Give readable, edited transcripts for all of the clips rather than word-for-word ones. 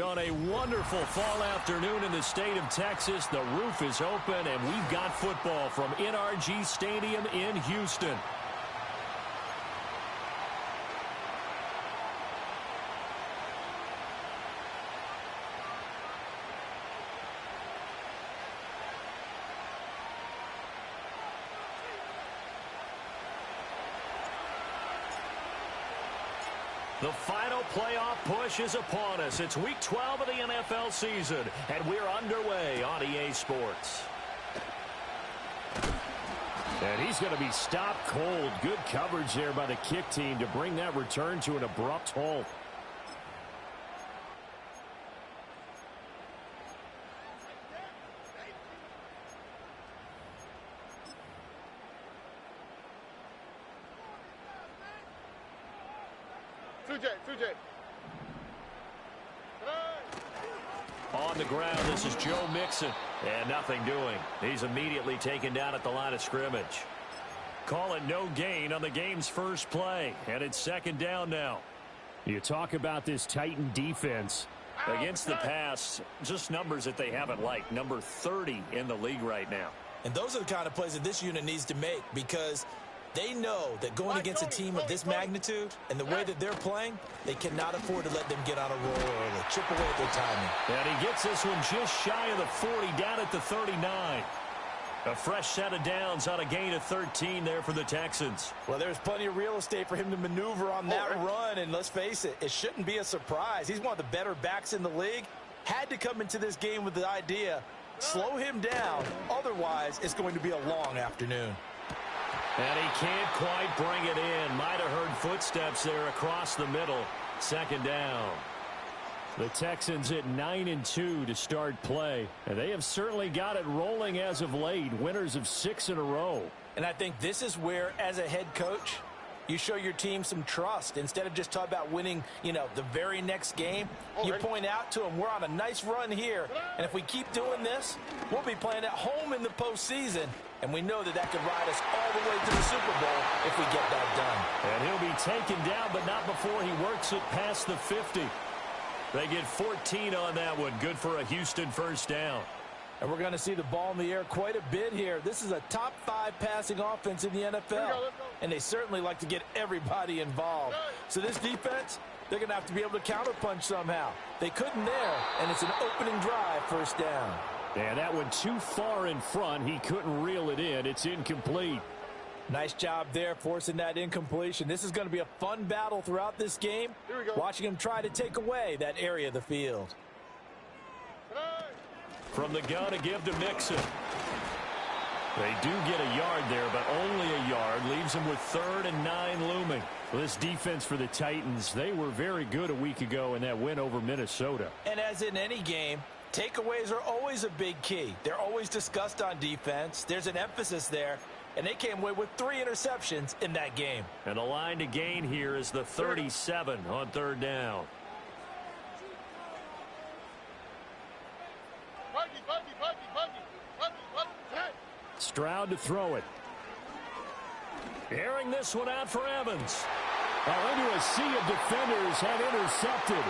On a wonderful fall afternoon in the state of Texas, the roof is open, and we've got football from NRG Stadium in Houston. The final playoff push is upon us. It's Week 12 of the NFL season, and we're underway on EA Sports. And he's going to be stopped cold. Good coverage there by the kick team to bring that return to an abrupt halt. On the ground, this is Joe Mixon. And nothing doing. He's immediately taken down at the line of scrimmage. Call it no gain on the game's first play. And it's second down now. You talk about this Titan defense. Against the pass, just numbers that they haven't liked. Number 30 in the league right now. And those are the kind of plays that this unit needs to make, because they know that going against a team of this magnitude and the way that they're playing, they cannot afford to let them get on a roll or chip away at their timing. And he gets this one just shy of the 40, down at the 39. A fresh set of downs on a gain of 13 there for the Texans. Well, there's plenty of real estate for him to maneuver on that run, and let's face it, it shouldn't be a surprise. He's one of the better backs in the league. Had to come into this game with the idea, slow him down, otherwise it's going to be a long afternoon. And he can't quite bring it in. Might have heard footsteps there across the middle. Second down. The Texans at 9-2 to start play. And they have certainly got it rolling as of late. Winners of 6 in a row. And I think this is where, as a head coach, you show your team some trust. Instead of just talking about winning, the very next game, you point out to them, we're on a nice run here. And if we keep doing this, we'll be playing at home in the postseason. And we know that that could ride us all the way to the Super Bowl if we get that done. And he'll be taken down, but not before he works it past the 50. They get 14 on that one. Good for a Houston first down. And we're going to see the ball in the air quite a bit here. This is a top 5 passing offense in the NFL. And they certainly like to get everybody involved. So this defense, they're going to have to be able to counterpunch somehow. They couldn't there, and it's an opening drive, first down. Yeah, that one too far in front. He couldn't reel it in. It's incomplete. Nice job there forcing that incompletion. This is going to be a fun battle throughout this game. Here we go. Watching him try to take away that area of the field. From the gun to give to Mixon. They do get a yard there, but only a yard. Leaves them with 3rd and 9 looming. Well, this defense for the Titans, they were very good a week ago in that win over Minnesota. And as in any game, takeaways are always a big key. They're always discussed on defense. There's an emphasis there. And they came away with 3 interceptions in that game. And the line to gain here is the 37 on 3rd down. Stroud to throw it. Airing this one out for Evans. Well, into a sea of defenders have intercepted.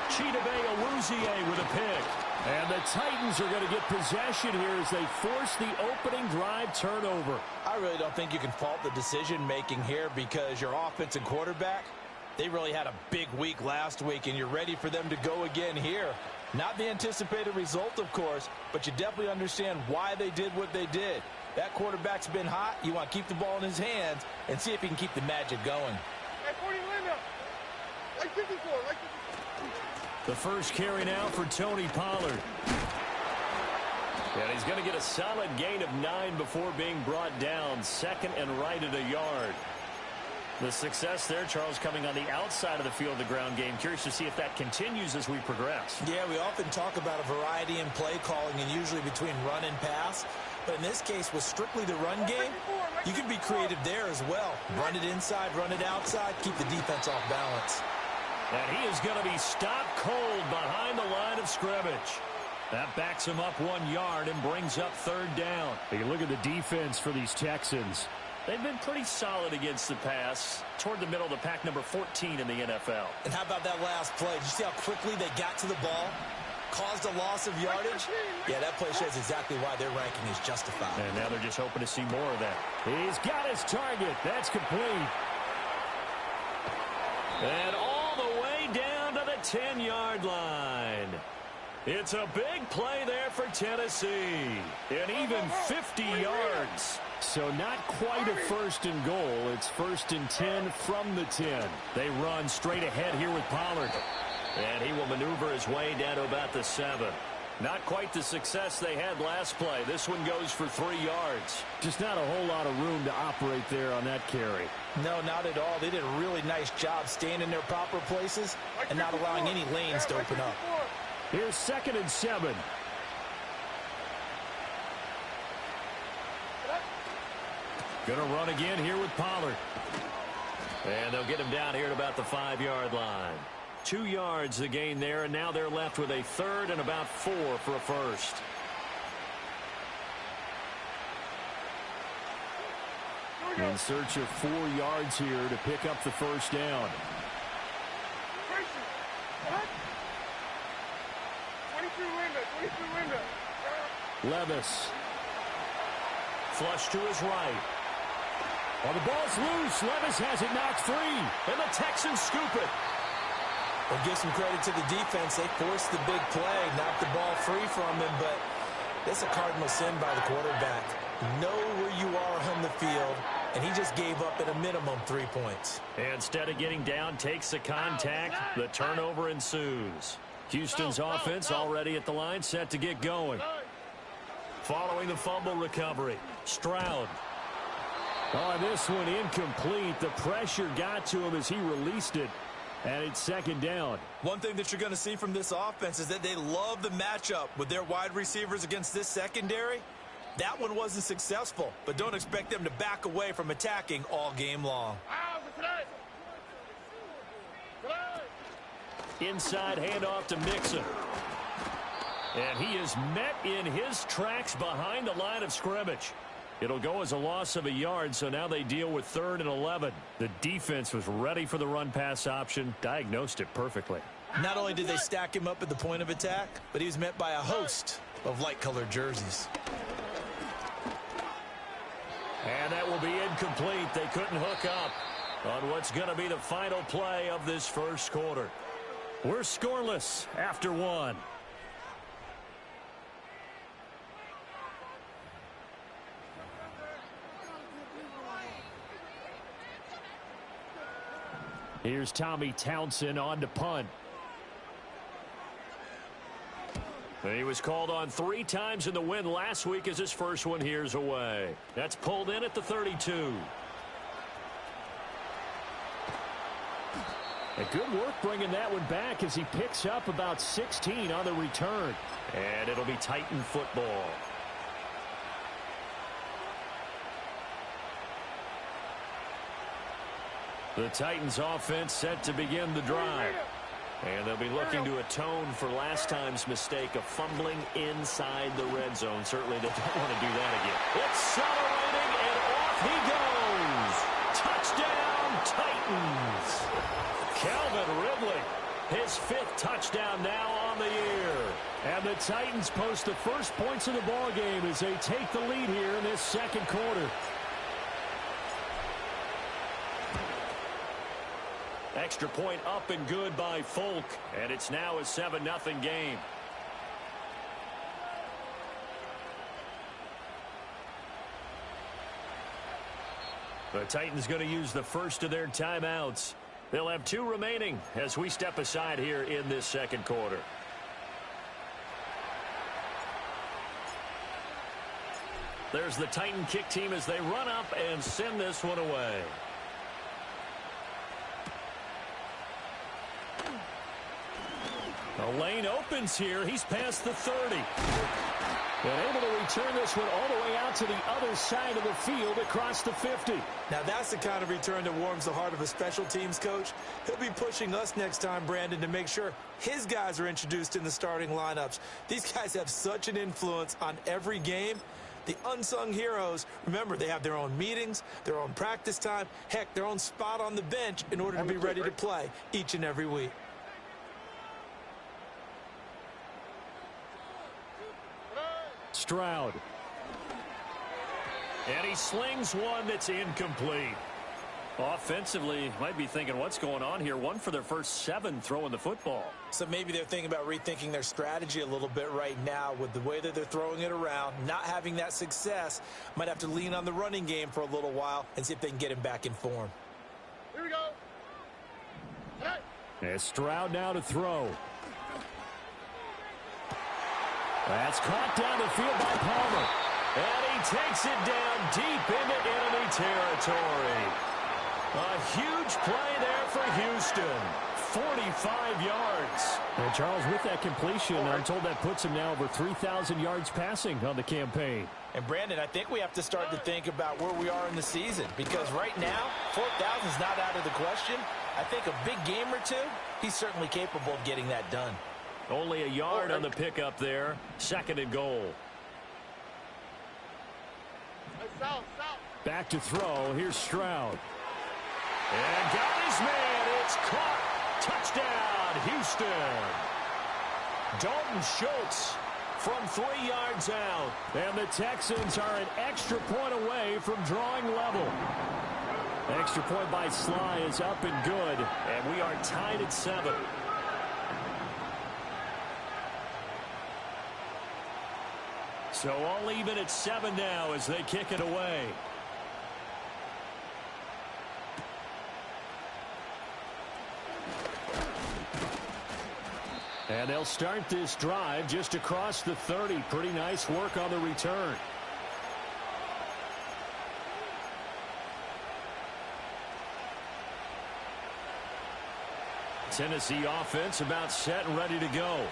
Chidobe Awuzie with a pick. And the Titans are going to get possession here as they force the opening drive turnover. I really don't think you can fault the decision-making here, because your offense and quarterback, they really had a big week last week, and you're ready for them to go again here. Not the anticipated result, of course, but you definitely understand why they did what they did. That quarterback's been hot. You want to keep the ball in his hands and see if he can keep the magic going. Hey, 40 Linda. Like 54, like 54. The first carry now for Tony Pollard. And he's going to get a solid gain of 9 before being brought down. 2nd and right at a yard. The success there, Charles, coming on the outside of the field, the ground game. Curious to see if that continues as we progress. Yeah, we often talk about a variety in play calling, and usually between run and pass. But in this case, with strictly the run game, you can be creative there as well. Run it inside, run it outside, keep the defense off balance. And he is going to be stopped cold behind the line of scrimmage. That backs him up 1 yard and brings up 3rd down. Hey, look at the defense for these Texans. They've been pretty solid against the pass, toward the middle of the pack, number 14 in the NFL. And how about that last play? Did you see how quickly they got to the ball? Caused a loss of yardage? Yeah, that play shows exactly why their ranking is justified. And now they're just hoping to see more of that. He's got his target. That's complete. And all the way down to the 10-yard line. It's a big play there for Tennessee. And even 50 yards. So not quite a first and goal. It's first and 10 from the 10. They run straight ahead here with Pollard. And he will maneuver his way down to about the 7. Not quite the success they had last play. This one goes for 3 yards. Just not a whole lot of room to operate there on that carry. No, not at all. They did a really nice job staying in their proper places and not allowing any lanes to open up. Here's 2nd and 7. Going to run again here with Pollard. And they'll get him down here at about the 5-yard line. 2 yards the gain there, and now they're left with a 3rd and about 4 for a first. In search of 4 yards here to pick up the first down. 22 window. Levis. Flush to his right. Well, the ball's loose. Levis has it knocked free. And the Texans scoop it. Well, give some credit to the defense. They forced the big play, knocked the ball free from him, but it's a cardinal sin by the quarterback. Know where you are on the field, and he just gave up at a minimum 3 points. Instead of getting down, takes the contact. The turnover ensues. Houston's offense already at the line, set to get going. Following the fumble recovery, Stroud. Oh, this one incomplete. The pressure got to him as he released it. And it's 2nd down. One thing that you're going to see from this offense is that they love the matchup with their wide receivers against this secondary. That one wasn't successful, but don't expect them to back away from attacking all game long. Inside handoff to Mixon. And he is met in his tracks behind the line of scrimmage. It'll go as a loss of a yard, so now they deal with 3rd and 11. The defense was ready for the run-pass option, diagnosed it perfectly. Not only did they stack him up at the point of attack, but he was met by a host of light-colored jerseys. And that will be incomplete. They couldn't hook up on what's going to be the final play of this first quarter. We're scoreless after 1. Here's Tommy Townsend on to punt. He was called on 3 times in the win last week as his first one here's away. That's pulled in at the 32. A good work bringing that one back as he picks up about 16 on the return. And it'll be Titan football. The Titans offense set to begin the drive. And they'll be looking to atone for last time's mistake of fumbling inside the red zone. Certainly they don't want to do that again. Accelerating, and off he goes. Touchdown, Titans. Calvin Ridley, his 5th touchdown now on the year. And the Titans post the first points of the ball game as they take the lead here in this second quarter. Extra point up and good by Folk, and it's now a 7-0 game. The Titans going to use the first of their timeouts. They'll have 2 remaining as we step aside here in this second quarter. There's the Titan kick team as they run up and send this one away. The lane opens here. He's past the 30. And able to return this one all the way out to the other side of the field across the 50. Now that's the kind of return that warms the heart of a special teams coach. He'll be pushing us next time, Brandon, to make sure his guys are introduced in the starting lineups. These guys have such an influence on every game. The unsung heroes, remember, they have their own meetings, their own practice time, heck, their own spot on the bench in order to be ready to play each and every week. Stroud. And he slings one that's incomplete. Offensively, might be thinking, what's going on here? One for their first 7 throwing the football. So maybe they're thinking about rethinking their strategy a little bit right now with the way that they're throwing it around, not having that success. Might have to lean on the running game for a little while and see if they can get him back in form. Here we go. And Stroud now to throw. That's caught down the field by Palmer. And he takes it down deep into enemy territory. A huge play there for Houston. 45 yards. And Charles, with that completion, I'm told that puts him now over 3,000 yards passing on the campaign. And Brandon, I think we have to start to think about where we are in the season, because right now, 4,000 is not out of the question. I think a big game or two, he's certainly capable of getting that done. Only a yard on the pickup there. 2nd and goal. South. Back to throw. Here's Stroud. And got his man. It's caught. Touchdown, Houston. Dalton Schultz from 3 yards out. And the Texans are an extra point away from drawing level. Extra point by Sly is up and good. And we are tied at 7. So all even at 7 now as they kick it away. And they'll start this drive just across the 30. Pretty nice work on the return. Tennessee offense about set and ready to go.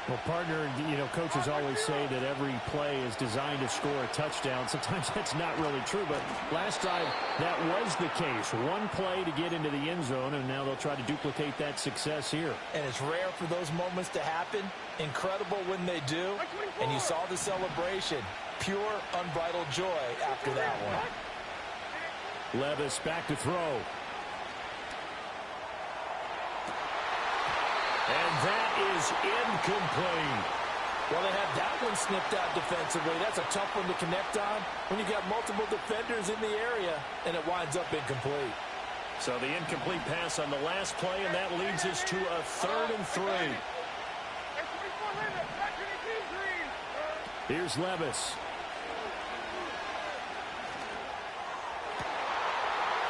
Well, partner, coaches always say that every play is designed to score a touchdown. Sometimes that's not really true, but last drive, that was the case. One play to get into the end zone, and now they'll try to duplicate that success here. And it's rare for those moments to happen. Incredible when they do. And you saw the celebration. Pure, unbridled joy after that one. Levis back to throw. And that is incomplete. Well, they had that one snipped out defensively. That's a tough one to connect on when you got multiple defenders in the area, and it winds up incomplete. So the incomplete pass on the last play, and that leads us to a 3rd and 3. Here's Levis.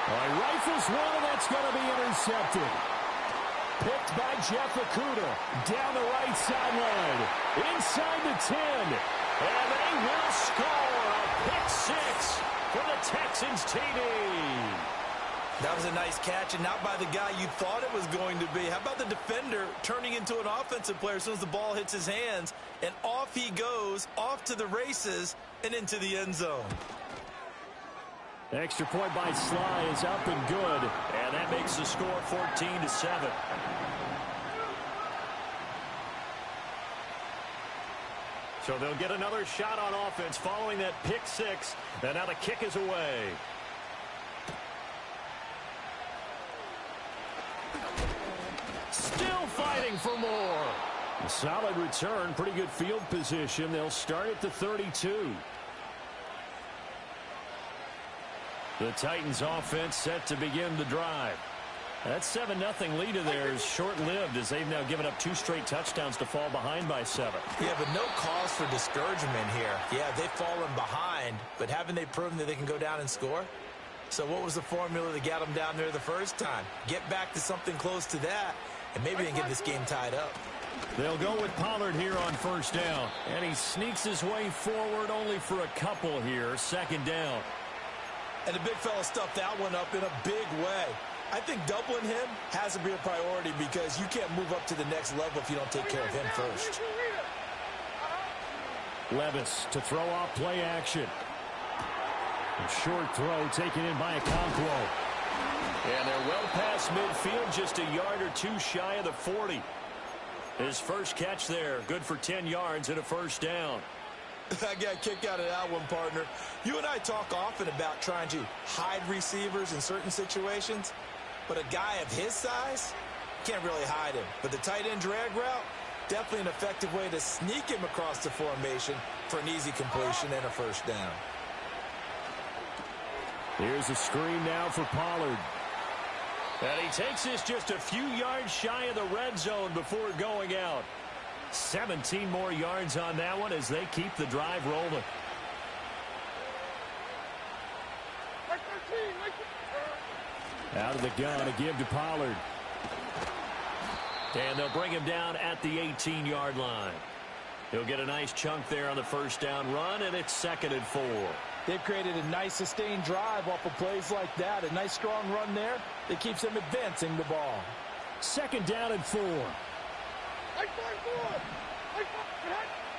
Rifles one, and that's going to be intercepted. Picked by Jeff Okudah down the right sideline. Inside the 10. And they will score a pick 6 for the Texans TD. That was a nice catch, and not by the guy you thought it was going to be. How about the defender turning into an offensive player as soon as the ball hits his hands, and off he goes, off to the races, and into the end zone. Extra point by Sly is up and good. And that makes the score 14-7. So they'll get another shot on offense following that pick 6. And now the kick is away. Still fighting for more. A solid return, pretty good field position. They'll start at the 32. The Titans offense set to begin the drive. That 7-0 lead of theirs short-lived as they've now given up 2 straight touchdowns to fall behind by 7. Yeah, but no cause for discouragement here. Yeah, they've fallen behind, but haven't they proven that they can go down and score? So what was the formula that got them down there the first time? Get back to something close to that, and maybe they can get this game tied up. They'll go with Pollard here on 1st down. And he sneaks his way forward only for a couple here. 2nd down. And the big fella stuffed that one up in a big way. I think doubling him has to be a priority because you can't move up to the next level if you don't take care of him first. Levis to throw off play action. A short throw taken in by Okonkwo. And they're well past midfield, just a yard or 2 shy of the 40. His first catch there, good for 10 yards and a 1st down. I got kicked out of that one, partner. You and I talk often about trying to hide receivers in certain situations, but a guy of his size can't really hide him. But the tight end drag route, definitely an effective way to sneak him across the formation for an easy completion and a first down. Here's a screen now for Pollard. And he takes this just a few yards shy of the red zone before going out. 17 more yards on that one as they keep the drive rolling. Out of the gun, a give to Pollard. And they'll bring him down at the 18-yard line. He'll get a nice chunk there on the first down run, and it's 2nd and 4. They've created a nice sustained drive off of plays like that. A nice strong run there that keeps them advancing the ball. 2nd down and 4.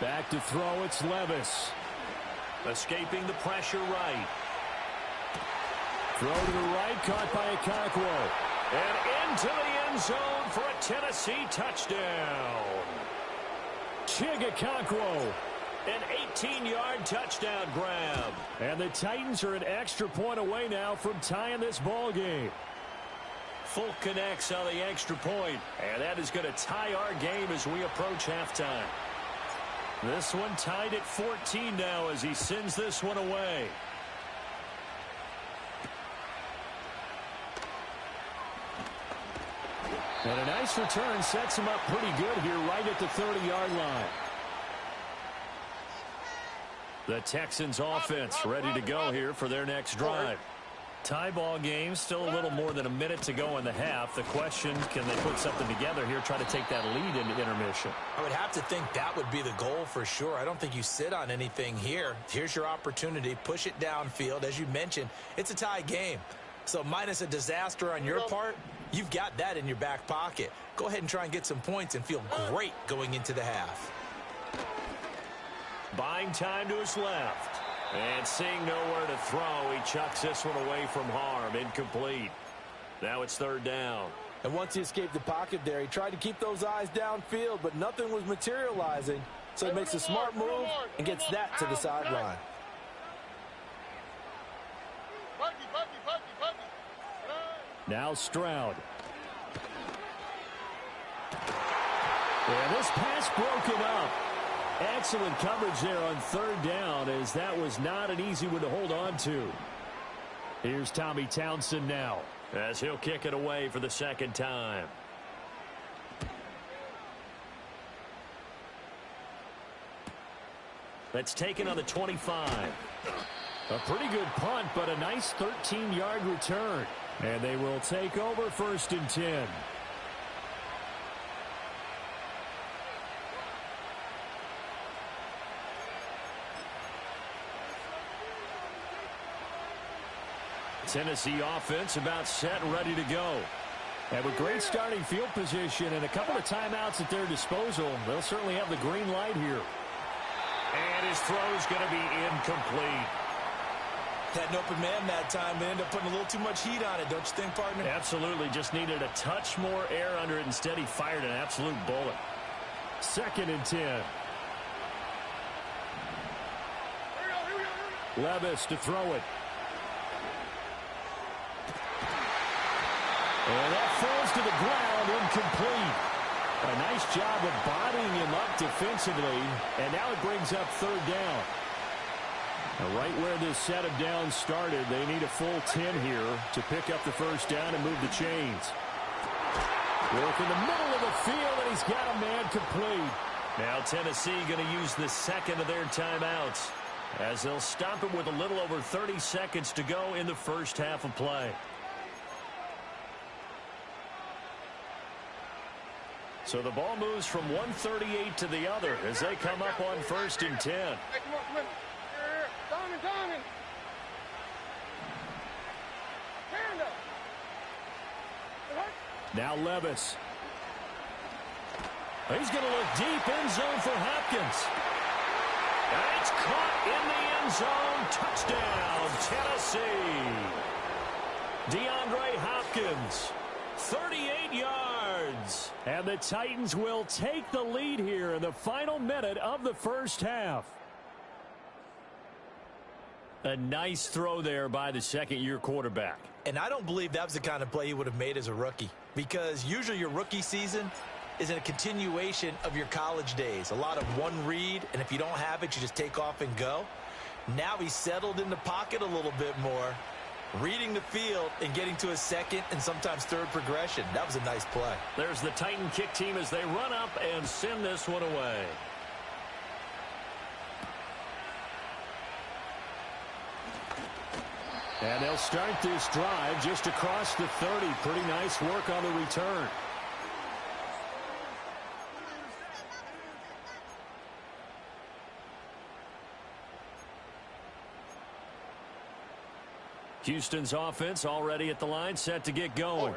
Back to throw, it's Levis. Escaping the pressure right. Throw to the right, caught by Okonkwo. And into the end zone for a Tennessee touchdown. Chig Okonkwo. An 18-yard touchdown grab. And the Titans are an extra point away now from tying this ball game. Full connects on the extra point, and that is going to tie our game as we approach halftime. This one tied at 14 now as he sends this one away. And a nice return sets him up pretty good here right at the 30-yard line. The Texans offense ready to go here for their next drive. Tie ball game, still a little more than a minute to go in the half. The question, can they put something together here, try to take that lead into intermission? I would have to think that would be the goal for sure. I don't think you sit on anything here. Here's your opportunity. Push it downfield. As you mentioned, it's a tie game. So minus a disaster on your part, you've got that in your back pocket. Go ahead and try and get some points and feel great going into the half. Buying time to his left. And seeing nowhere to throw, he chucks this one away from harm. Incomplete. Now it's 3rd down. And once he escaped the pocket there, he tried to keep those eyes downfield, but nothing was materializing. So he makes a smart move and gets that to the sideline. Now Stroud. And this pass broken up. Excellent coverage there on 3rd down, as that was not an easy one to hold on to. Here's Tommy Townsend now, as he'll kick it away for the 2nd time. That's taken on the 25. A pretty good punt, but a nice 13-yard return. And they will take over 1st and 10. Tennessee offense about set and ready to go. And with great starting field position and a couple of timeouts at their disposal, they'll certainly have the green light here. And his throw's going to be incomplete. Had an open man that time, but ended up putting a little too much heat on it, don't you think, partner? Absolutely. Just needed a touch more air under it. Instead, he fired an absolute bullet. 2nd and 10. Levis to throw it. And that falls to the ground, incomplete. A nice job of bodying him up defensively, and now it brings up 3rd down. Now right where this set of downs started, they need a full 10 here to pick up the first down and move the chains. Work in the middle of the field, and he's got a man complete. Now Tennessee going to use the 2nd of their timeouts, as they'll stop it with a little over 30 seconds to go in the first half of play. So the ball moves from 138 to the other as they come up on 1st and 10. Now Levis. He's going to look deep, end zone for Hopkins. And it's caught in the end zone. Touchdown, Tennessee. DeAndre Hopkins, 38 yards. And the Titans will take the lead here in the final minute of the first half. A nice throw there by the second-year quarterback. And I don't believe that was the kind of play he would have made as a rookie, because usually your rookie season is a continuation of your college days. A lot of one read, and if you don't have it, you just take off and go. Now he's settled in the pocket a little bit more, reading the field and getting to a second and sometimes third progression. That was a nice play. There's the Titan kick team as they run up and send this one away. And they'll start this drive just across the 30. Pretty nice work on the return. Houston's offense already at the line, set to get going.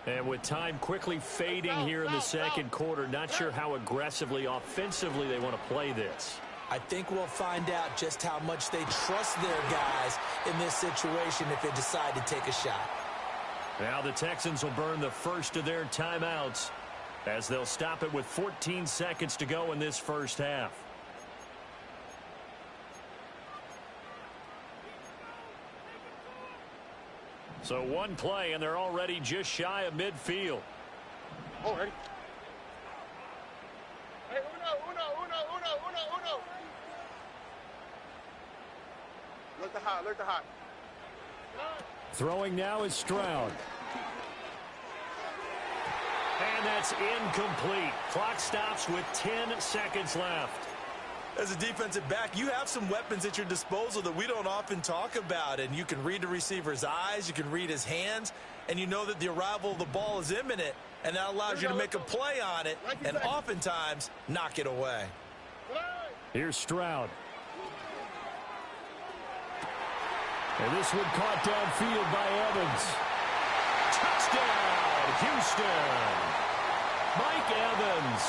And with time quickly fading here in the second quarter, not sure how aggressively, offensively they want to play this. I think we'll find out just how much they trust their guys in this situation if they decide to take a shot. Now the Texans will burn the first of their timeouts as they'll stop it with 14 seconds to go in this first half. So one play, and they're already just shy of midfield. Oh, ready? Hey, uno. Look to hot. Throwing now is Stroud. And that's incomplete. Clock stops with 10 seconds left. As a defensive back, you have some weapons at your disposal that we don't often talk about. And you can read the receiver's eyes, you can read his hands, and you know that the arrival of the ball is imminent. And that allows you to make a play on it and oftentimes knock it away. Here's Stroud. And this one caught downfield by Evans. Touchdown, Houston. Mike Evans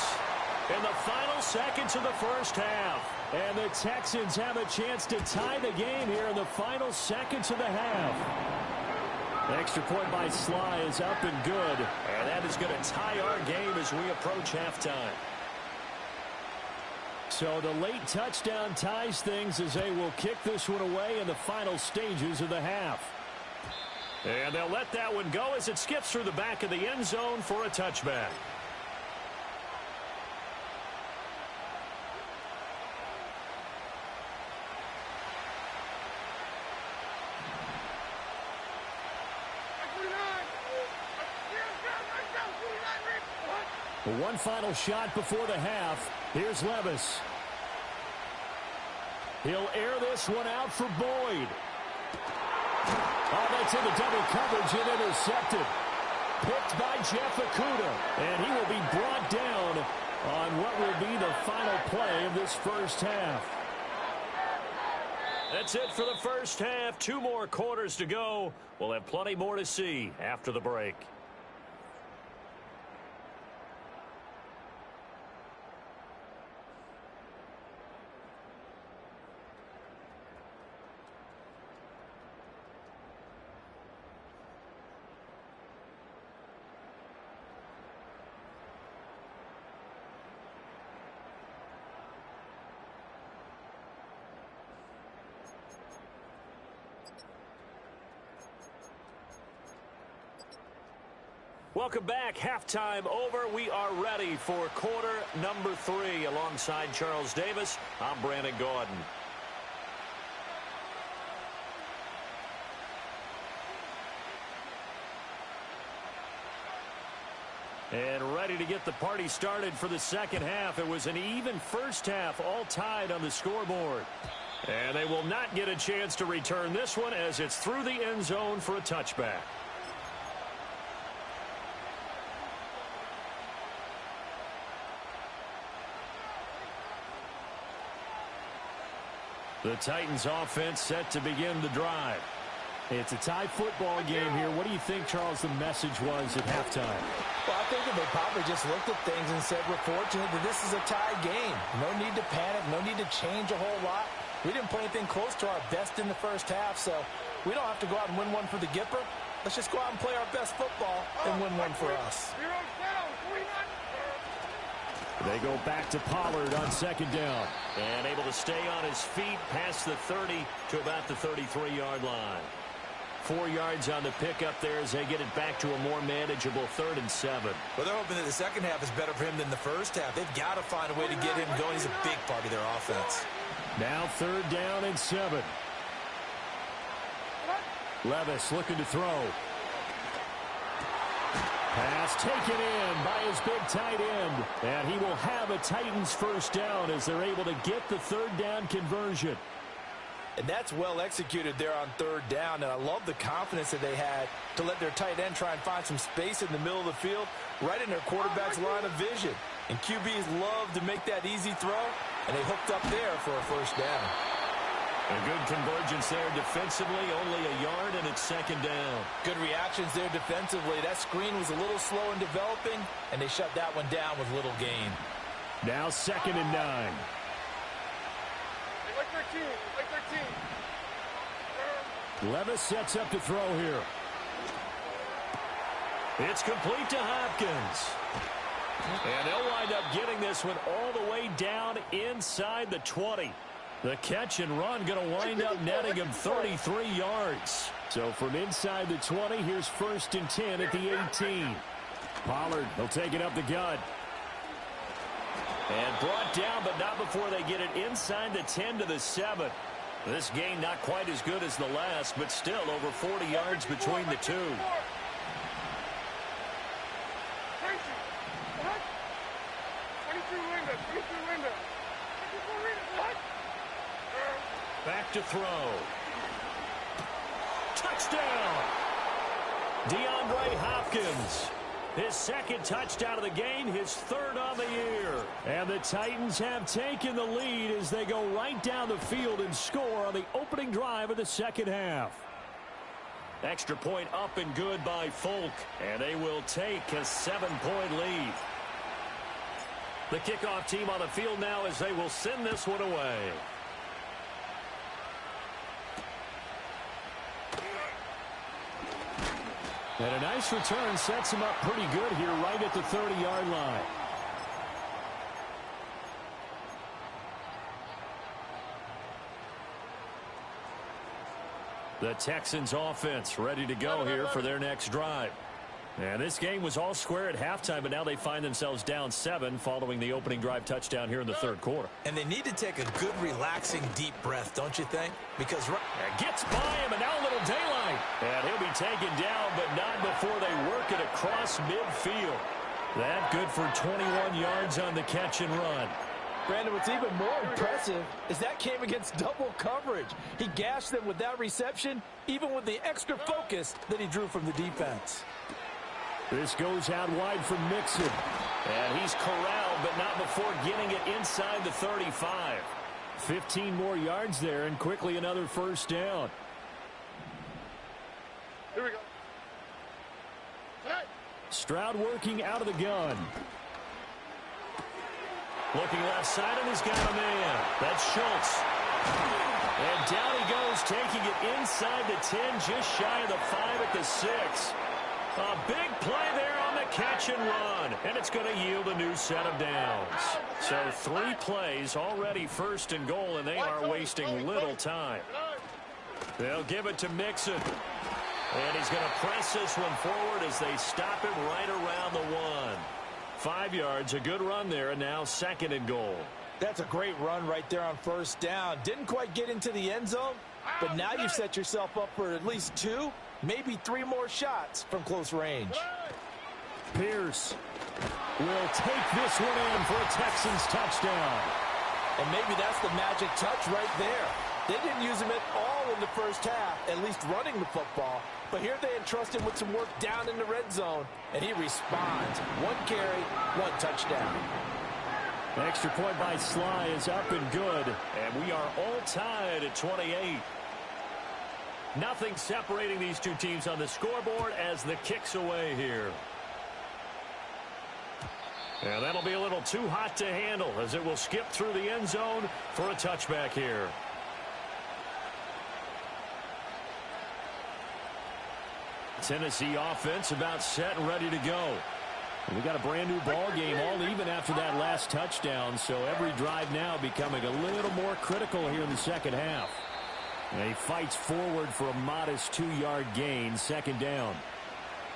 in the final seconds of the first half. And the Texans have a chance to tie the game here in the final seconds of the half. The extra point by Sly is up and good. And that is going to tie our game as we approach halftime. So the late touchdown ties things as they will kick this one away in the final stages of the half. And they'll let that one go as it skips through the back of the end zone for a touchback. One final shot before the half. Here's Levis. He'll air this one out for Boyd. Oh, that's into double coverage and intercepted. Picked by Jeff Okudah. And he will be brought down on what will be the final play of this first half. That's it for the first half. 2 more quarters to go. We'll have plenty more to see after the break. Welcome back. Halftime over. We are ready for quarter number 3. Alongside Charles Davis, I'm Brandon Gaudin. And ready to get the party started for the second half. It was an even first half, all tied on the scoreboard. And they will not get a chance to return this one as it's through the end zone for a touchback. The Titans offense set to begin the drive. It's a tie football game here. What do you think, Charles, the message was at halftime? Well, I think that they probably just looked at things and said, we're fortunate that this is a tie game. No need to panic, no need to change a whole lot. We didn't play anything close to our best in the first half, so we don't have to go out and win one for the Gipper. Let's just go out and play our best football and win one for us. They go back to Pollard on second down. And able to stay on his feet past the 30 to about the 33-yard line. 4 yards on the pickup there as they get it back to a more manageable 3rd and 7. Well, they're hoping that the second half is better for him than the first half. They've got to find a way to get him going. He's a big part of their offense. Now 3rd down and 7. Levis looking to throw. Pass taken in by his big tight end. And he will have a Titans first down as they're able to get the 3rd down conversion. And that's well executed there on 3rd down. And I love the confidence that they had to let their tight end try and find some space in the middle of the field, right in their quarterback's line of vision. And QBs love to make that easy throw, and they hooked up there for a first down. A good convergence there defensively, only a yard, and it's 2nd down. Good reactions there defensively. That screen was a little slow in developing, and they shut that one down with little gain. Now 2nd and 9. Like 13. Like 13. Levis sets up to throw here. It's complete to Hopkins. And they'll wind up getting this one all the way down inside the 20. The catch and run going to wind up netting him 33 yards. So from inside the 20, here's 1st and 10 at the 18. Pollard, he'll take it up the gut. And brought down, but not before they get it inside the 10 to the 7. This game not quite as good as the last, but still over 40 yards between the two. Back to throw. Touchdown! DeAndre Hopkins. His 2nd touchdown of the game, his 3rd on the year. And the Titans have taken the lead as they go right down the field and score on the opening drive of the 2nd half. Extra point up and good by Folk, and they will take a 7-point lead. The kickoff team on the field now as they will send this one away. And a nice return sets him up pretty good here right at the 30-yard line. The Texans offense ready to go here for their next drive. And this game was all square at halftime, but now they find themselves down 7 following the opening drive touchdown here in the 3rd quarter. And they need to take a good, relaxing, deep breath, don't you think? Because gets by him, and now a little daylight. And he'll be taken down, but not before they work it across midfield. That good for 21 yards on the catch and run. Brandon, what's even more impressive is that came against double coverage. He gashed them with that reception, even with the extra focus that he drew from the defense. This goes out wide from Mixon. And he's corralled, but not before getting it inside the 35. 15 more yards there, and quickly another first down. Here we go. Stroud working out of the gun. Looking left side, and he's got a man. That's Schultz. And down he goes, taking it inside the 10, just shy of the 5 at the 6. A big play there on the catch and run, and it's going to yield a new set of downs. So 3 plays already 1st and goal, and they are wasting little time. They'll give it to Mixon. And he's going to press this one forward as they stop him right around the 1. 5 yards, a good run there, and now 2nd and goal. That's a great run right there on 1st down. Didn't quite get into the end zone, but now you've set yourself up for at least 2, maybe 3 more shots from close range. Pierce will take this one in for a Texans touchdown. And maybe that's the magic touch right there. They didn't use him at all in the first half, at least running the football. But here they entrust him with some work down in the red zone, and he responds. 1 carry, 1 touchdown. The extra point by Sly is up and good. And we are all tied at 28. Nothing separating these two teams on the scoreboard as the kick's away here. And that'll be a little too hot to handle as it will skip through the end zone for a touchback here. Tennessee offense about set and ready to go. We got a brand new ball game, all even after that last touchdown. So every drive now becoming a little more critical here in the second half. And he fights forward for a modest 2-yard gain, second down.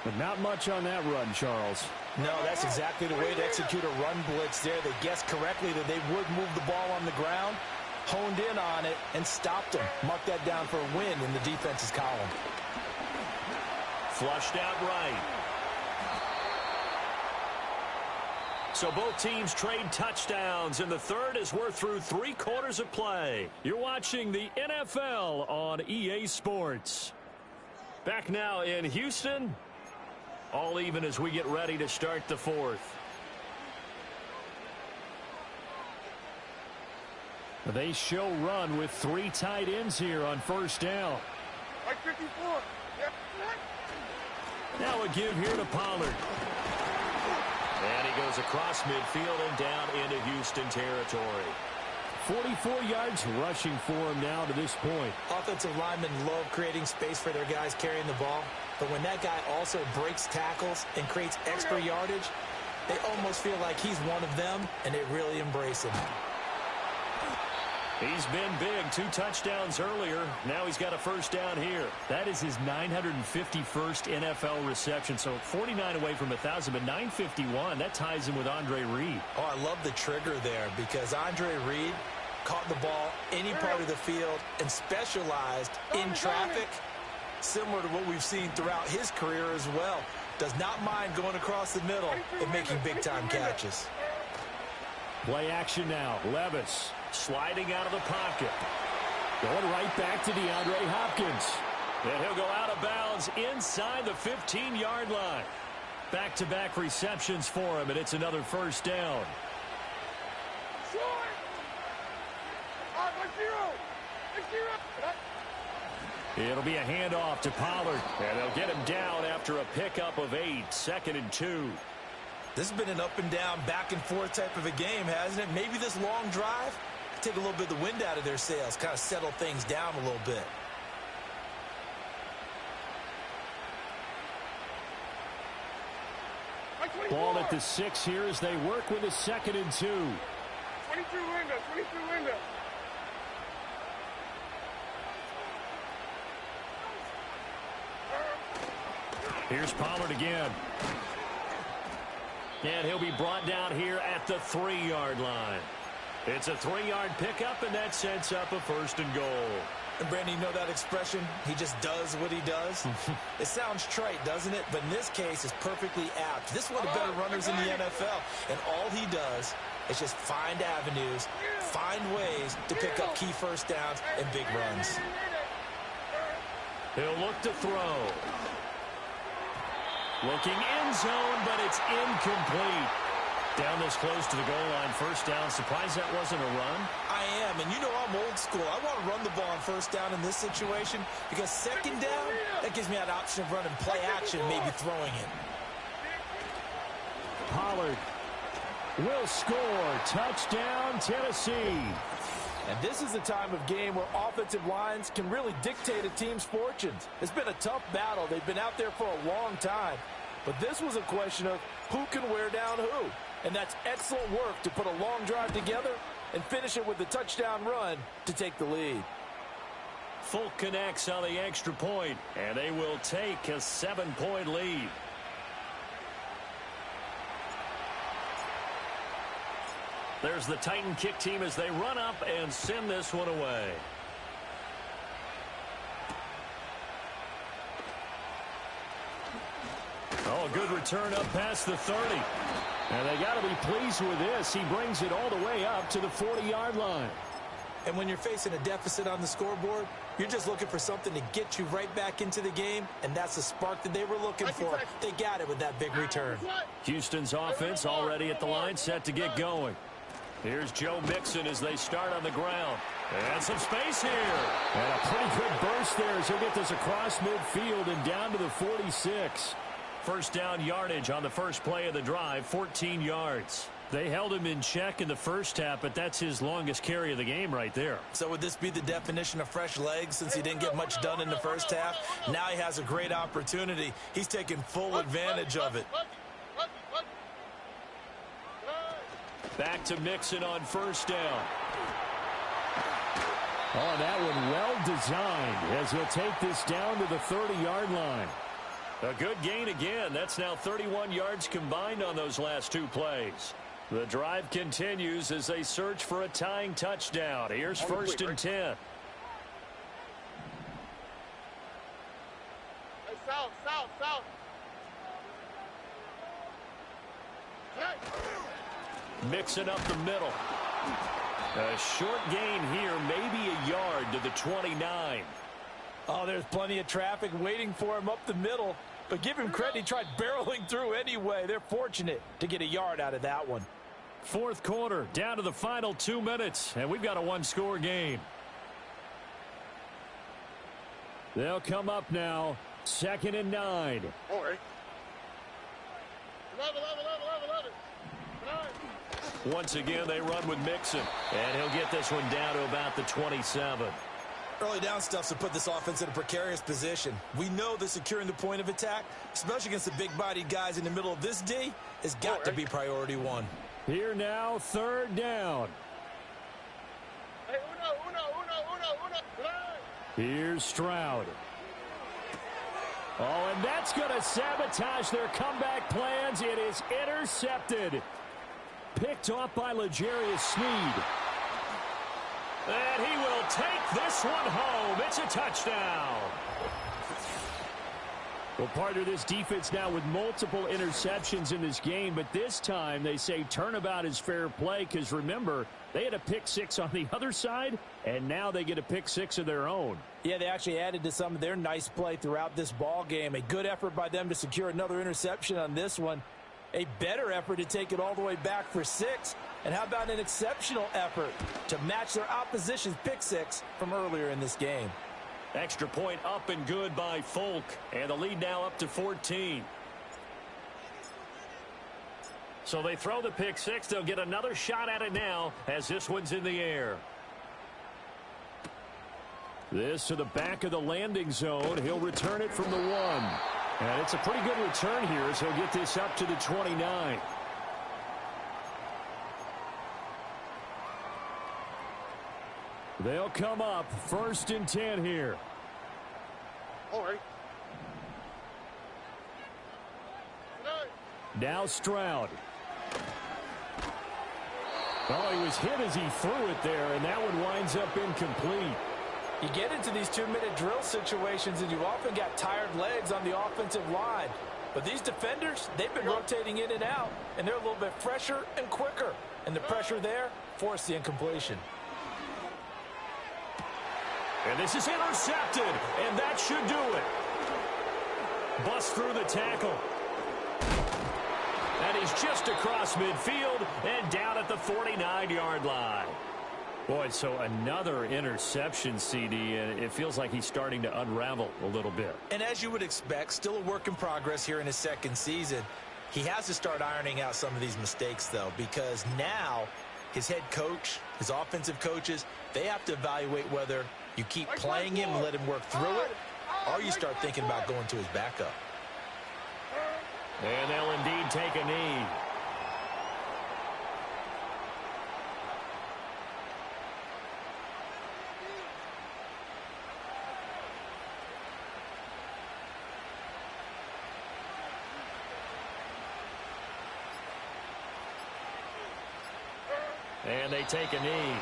But not much on that run, Charles. No, that's exactly the way to execute a run blitz there. They guessed correctly that they would move the ball on the ground, honed in on it, and stopped them. Mark that down for a win in the defense's column. Flushed out right. So both teams trade touchdowns, and the third as we're through 3 quarters of play. You're watching the NFL on EA Sports. Back now in Houston. All even as we get ready to start the fourth. They show run with 3 tight ends here on first down. Like 54. Yep. Now a give here to Pollard. And he goes across midfield and down into Houston territory. 44 yards rushing for him now to this point. Offensive linemen love creating space for their guys carrying the ball. But when that guy also breaks tackles and creates extra yardage, they almost feel like he's one of them, and they really embrace him. He's been big. 2 touchdowns earlier. Now he's got a first down here. That is his 951st NFL reception. So 49 away from 1,000, but 951. That ties him with Andre Reed. Oh, I love the trigger there because Andre Reed caught the ball any part of the field and specialized in traffic, similar to what we've seen throughout his career as well. Does not mind going across the middle and making big-time catches. Play action now. Levis sliding out of the pocket. Going right back to DeAndre Hopkins. And he'll go out of bounds inside the 15-yard line. Back-to-back receptions for him, and it's another first down. It'll be a handoff to Pollard, and they'll get him down after a pickup of 8, 2nd and 2. This has been an up-and-down, back-and-forth type of a game, hasn't it? Maybe this long drive take a little bit of the wind out of their sails, kind of settle things down a little bit. Ball at the 6 here as they work with a 2nd and 2. 22 window, 22 window. Here's Pollard again. And he'll be brought down here at the 3-yard line. It's a 3-yard pickup, and that sets up a 1st and goal. And, Brandon, you know that expression, he just does what he does? It sounds trite, doesn't it? But in this case, it's perfectly apt. This is one of the better runners in the NFL, and all he does is just find avenues, find ways to pick up key first downs and big runs. He'll look to throw. Looking end zone, but it's incomplete. Down this close to the goal line, first down. Surprised that wasn't a run? I am, and you know I'm old school. I want to run the ball on first down in this situation because second down, that gives me that option of running play action, maybe throwing it. Pollard will score. Touchdown, Tennessee. And this is the time of game where offensive lines can really dictate a team's fortunes. It's been a tough battle. They've been out there for a long time. But this was a question of who can wear down who. And that's excellent work to put a long drive together and finish it with a touchdown run to take the lead. Fulk connects on the extra point, and they will take a 7-point lead. There's the Titan kick team as they run up and send this one away. Oh, good return up past the 30. And they got to be pleased with this. He brings it all the way up to the 40-yard line. And when you're facing a deficit on the scoreboard, you're just looking for something to get you right back into the game, and that's the spark that they were looking for. They got it with that big return. Houston's offense already at the line, set to get going. Here's Joe Mixon as they start on the ground. And some space here. And a pretty good burst there as he'll get this across midfield and down to the 46. First down yardage on the first play of the drive, 14 yards. They held him in check in the first half, but that's his longest carry of the game right there. So would this be the definition of fresh legs since he didn't get much done in the first half? Now he has a great opportunity. He's taking full advantage of it. Back to Mixon on first down. Oh, that one well designed as he'll take this down to the 30-yard line. A good gain again. That's now 31 yards combined on those last two plays. The drive continues as they search for a tying touchdown. Here's first and 10. Hey, south. Mixing up the middle. A short gain here, maybe a yard to the 29. Oh, there's plenty of traffic waiting for him up the middle. But give him credit, he tried barreling through anyway. They're fortunate to get a yard out of that one. Fourth quarter, down to the final 2 minutes, and we've got a one-score game. They'll come up now, 2nd and 9. All right. 11. Once again, they run with Mixon, and he'll get this one down to about the 27. Early down stuff to put this offense in a precarious position. We know that securing the point of attack, especially against the big-bodied guys in the middle of this D, has got to be priority one. Here now, 3rd down. Hey, uno. Here's Stroud. Oh, and that's going to sabotage their comeback plans. It is intercepted. Picked off by L'Jarius Sneed. And he will take this one home. It's a touchdown. Well, partner, this defense now with multiple interceptions in this game, but this time they say turnabout is fair play because, remember, they had a pick-6 on the other side, and now they get a pick-6 of their own. Yeah, they actually added to some of their nice play throughout this ball game. A good effort by them to secure another interception on this one. A better effort to take it all the way back for 6. And how about an exceptional effort to match their opposition's pick-6 from earlier in this game? Extra point up and good by Folk. And the lead now up to 14. So they throw the pick-6. They'll get another shot at it now as this one's in the air. This to the back of the landing zone. He'll return it from the 1. And it's a pretty good return here as he'll get this up to the 29. They'll come up 1st and 10 here. All right. Now Stroud. Oh, he was hit as he threw it there, and that one winds up incomplete. You get into these 2-minute drill situations, and you've often got tired legs on the offensive line. But these defenders, they've been rotating in and out, and they're a little bit fresher and quicker. And the pressure there forced the incompletion. And this is intercepted, and that should do it. Bust through the tackle. And he's just across midfield and down at the 49-yard line. Boy, so another interception, CD, and it feels like he's starting to unravel a little bit. And as you would expect, still a work in progress here in his second season. He has to start ironing out some of these mistakes, though, because now his head coach, his offensive coaches, they have to evaluate whether you keep playing him and let him work through it, or you start thinking about going to his backup. And they'll indeed take a knee. And they take a knee.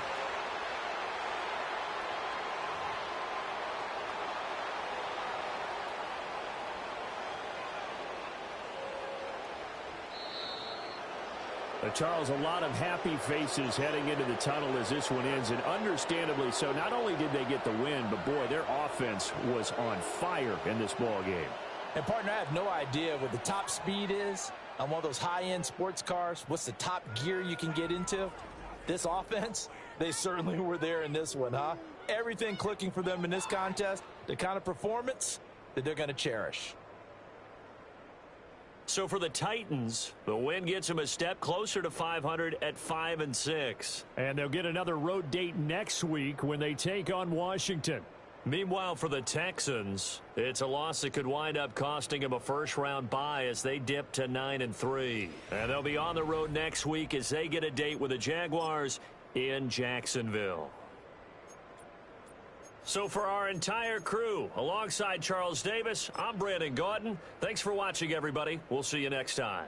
Charles, a lot of happy faces heading into the tunnel as this one ends, and understandably so. Not only did they get the win, but, boy, their offense was on fire in this ball game. And, partner, I have no idea what the top speed is on one of those high-end sports cars. What's the top gear you can get into? This offense, they certainly were there in this one, huh? Everything clicking for them in this contest, the kind of performance that they're going to cherish. So for the Titans, the win gets them a step closer to 500 at 5-6. And they'll get another road date next week when they take on Washington. Meanwhile, for the Texans, it's a loss that could wind up costing them a first-round bye as they dip to 9-3. And they'll be on the road next week as they get a date with the Jaguars in Jacksonville. So for our entire crew, alongside Charles Davis, I'm Brandon Gaudin. Thanks for watching, everybody. We'll see you next time.